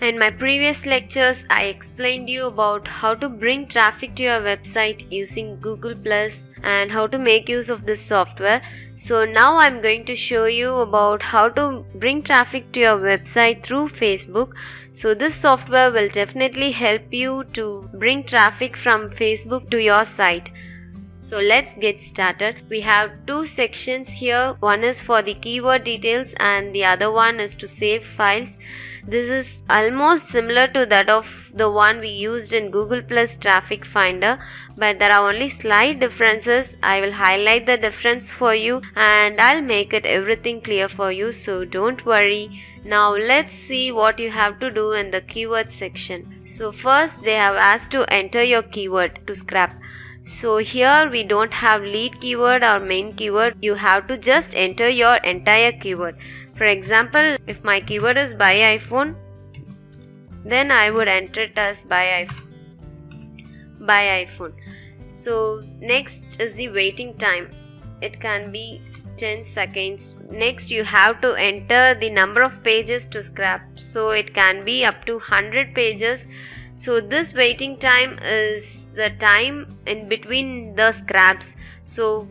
In my previous lectures, I explained you about how to bring traffic to your website using Google Plus and how to make use of this software. So now I'm going to show you about how to bring traffic to your website through Facebook. So this software will definitely help you to bring traffic from Facebook to your site. So let's get started. We have two sections here. One is for the keyword details and the other one is to save files. This is almost similar to that of the one we used in Google Plus Traffic Finder, but there are only slight differences. I will highlight the difference for you and I'll make it everything clear for you, so don't worry. Now let's see what you have to do in the keyword section. So first they have asked to enter your keyword to scrap. So here we don't have lead keyword or main keyword. You have to just enter your entire keyword. For example, if my keyword is buy iPhone, then I would enter it as buy iPhone. So next is the waiting time. It can be 10 seconds. Next you have to enter the number of pages to scrap. So it can be up to 100 pages. So this waiting time is the time in between the scraps. So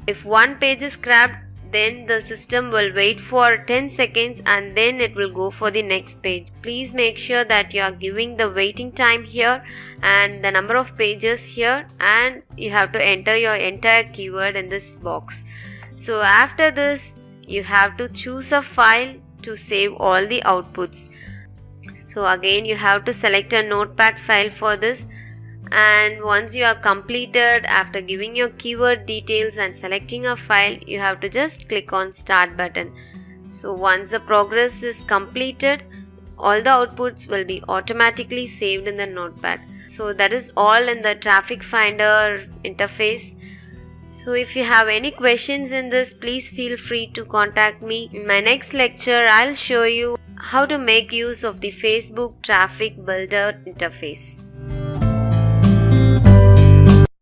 if one page is scrapped, then the system will wait for 10 seconds and then it will go for the next page. Please make sure that you are giving the waiting time here and the number of pages here, and you have to enter your entire keyword in this box. So after this, you have to choose a file to save all the outputs. So again you have to select a notepad file for this, and once you are completed after giving your keyword details and selecting a file, you have to just click on start button. So once the progress is completed, all the outputs will be automatically saved in the notepad. So that is all in the Traffic Finder interface. So if you have any questions in this, please feel free to contact me. In my next lecture, I'll show you how to make use of the Facebook Traffic Builder interface.